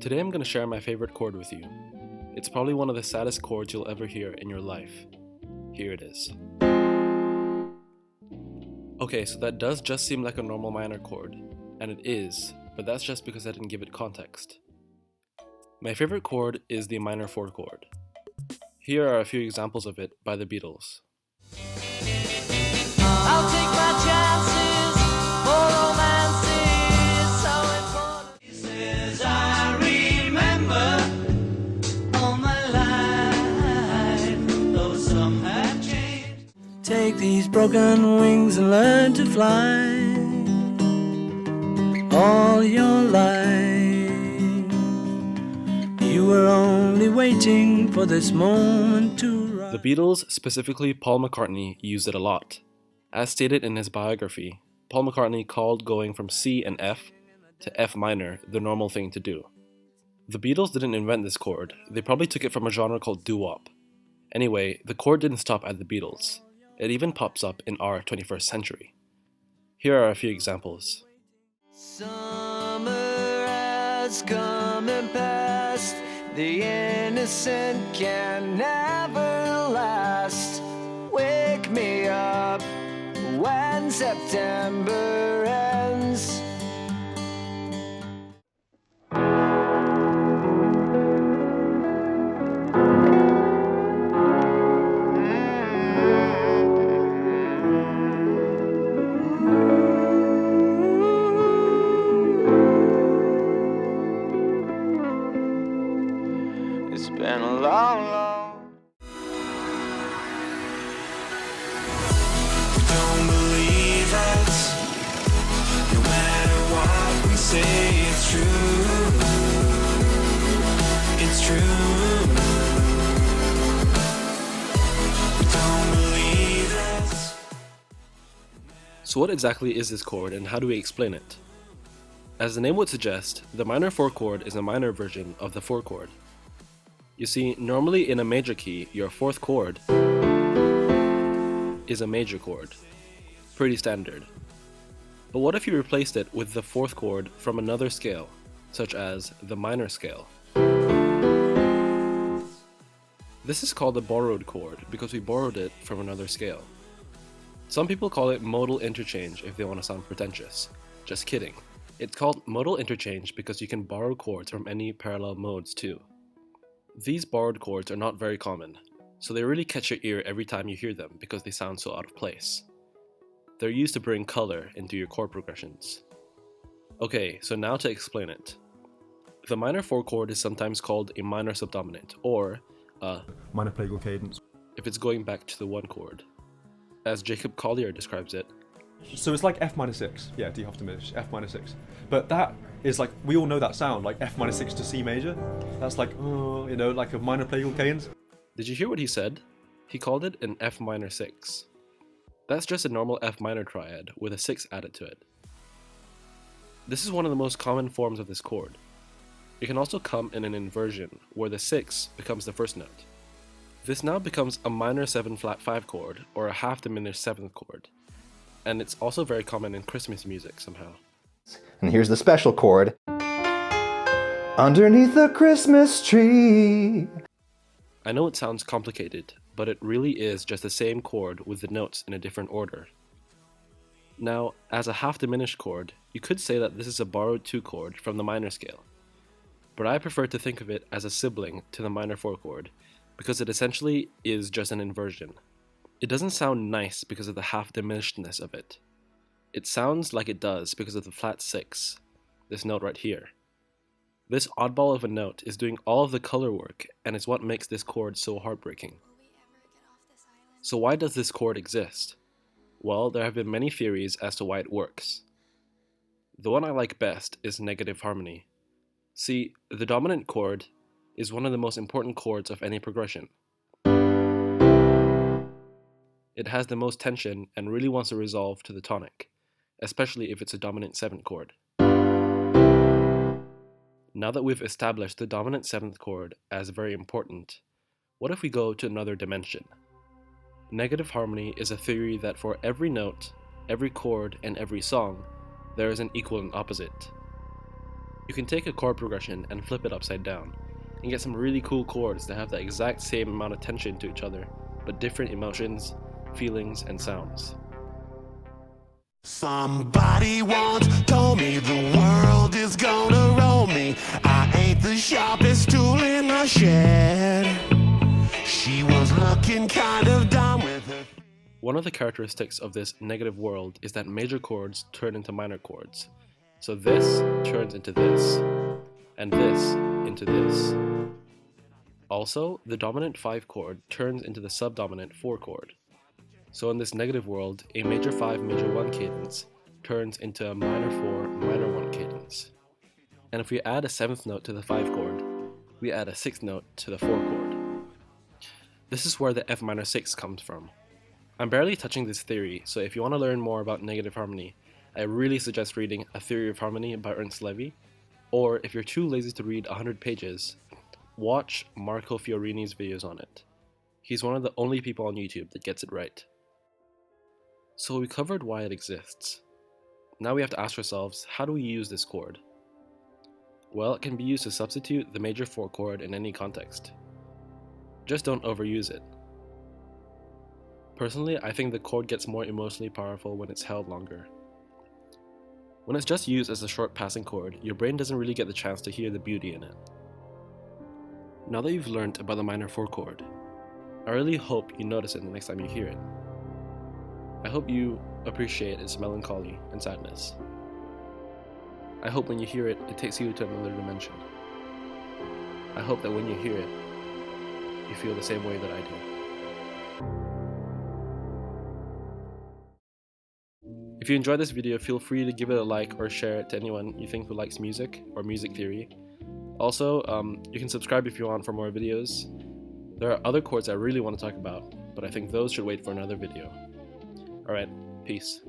Today I'm going to share my favorite chord with you. It's probably one of the saddest chords you'll ever hear in your life. Here it is. Okay, so that does just seem like a normal minor chord, and it is, but that's just because I didn't give it context. My favorite chord is the minor 4 chord. Here are a few examples of it by the Beatles. I'll take my chances for romances, so important. Says I remember all my life, though some have changed. Take these broken wings and learn to fly all your life. You were only waiting for this moment to rise. The Beatles, specifically Paul McCartney, used it a lot. As stated in his biography, Paul McCartney called going from C and F to F minor the normal thing to do. The Beatles didn't invent this chord, they probably took it from a genre called doo-wop. Anyway, the chord didn't stop at the Beatles. It even pops up in our 21st century. Here are a few examples. Summer has come and passed, the innocent can never last. Wake me up when September ends. It's been a long don't believe us. No matter what we say, it's true. It's true. Don't believe us. So what exactly is this chord and how do we explain it? As the name would suggest, the minor 4 chord is a minor version of the 4 chord. You see, normally in a major key, your 4th chord is a major chord. Pretty standard. But what if you replaced it with the 4th chord from another scale, such as the minor scale? This is called a borrowed chord because we borrowed it from another scale. Some people call it modal interchange if they want to sound pretentious. Just kidding. It's called modal interchange because you can borrow chords from any parallel modes too. These borrowed chords are not very common, so they really catch your ear every time you hear them because they sound so out of place. They're used to bring color into your chord progressions. Okay, so now to explain it. The minor 4 chord is sometimes called a minor subdominant, or a minor plagal cadence, if it's going back to the 1 chord. As Jacob Collier describes it. So it's like F minor 6, yeah, D half diminished, F minor 6. But that is like, we all know that sound, like F minor 6 to C major. That's like, like a minor plagal cadence. Did you hear what he said? He called it an F minor 6. That's just a normal F minor triad with a 6 added to it. This is one of the most common forms of this chord. It can also come in an inversion, where the 6 becomes the first note. This now becomes a minor 7 flat 5 chord, or a half diminished 7th chord. And it's also very common in Christmas music somehow. And here's the special chord. Underneath the Christmas tree. I know it sounds complicated, but it really is just the same chord with the notes in a different order. Now, as a half diminished chord, you could say that this is a borrowed 2 chord from the minor scale. But I prefer to think of it as a sibling to the minor 4 chord, because it essentially is just an inversion. It doesn't sound nice because of the half diminishedness of it. It sounds like it does because of the flat 6, this note right here. This oddball of a note is doing all of the color work and is what makes this chord so heartbreaking. So why does this chord exist? Well, there have been many theories as to why it works. The one I like best is negative harmony. See, the dominant chord is one of the most important chords of any progression. It has the most tension and really wants to resolve to the tonic, especially if it's a dominant 7th chord. Now that we've established the dominant 7th chord as very important, what if we go to another dimension? Negative harmony is a theory that for every note, every chord, and every song, there is an equal and opposite. You can take a chord progression and flip it upside down, and get some really cool chords that have the exact same amount of tension to each other, but different emotions, feelings, and sounds. Somebody once told me the world is gonna roll me. I ain't the sharpest tool in the shed. She was looking kind of dumb with her. One of the characteristics of this negative world is that major chords turn into minor chords. So this turns into this, and this into this. Also, the dominant 5 chord turns into the subdominant 4 chord. So in this negative world, a major 5, major 1 cadence turns into a minor 4, minor 1 cadence. And if we add a 7th note to the 5 chord, we add a 6th note to the 4 chord. This is where the F minor 6 comes from. I'm barely touching this theory, so if you want to learn more about negative harmony, I really suggest reading A Theory of Harmony by Ernst Levy, or if you're too lazy to read 100 pages, watch Marco Fiorini's videos on it. He's one of the only people on YouTube that gets it right. So we covered why it exists. Now we have to ask ourselves, how do we use this chord? Well, it can be used to substitute the major 4 chord in any context. Just don't overuse it. Personally, I think the chord gets more emotionally powerful when it's held longer. When it's just used as a short passing chord, your brain doesn't really get the chance to hear the beauty in it. Now that you've learned about the minor 4 chord, I really hope you notice it the next time you hear it. I hope you appreciate its melancholy and sadness. I hope when you hear it, it takes you to another dimension. I hope that when you hear it, you feel the same way that I do. If you enjoyed this video, feel free to give it a like or share it to anyone you think who likes music or music theory. Also, you can subscribe if you want for more videos. There are other chords I really want to talk about, but I think those should wait for another video. Alright, peace.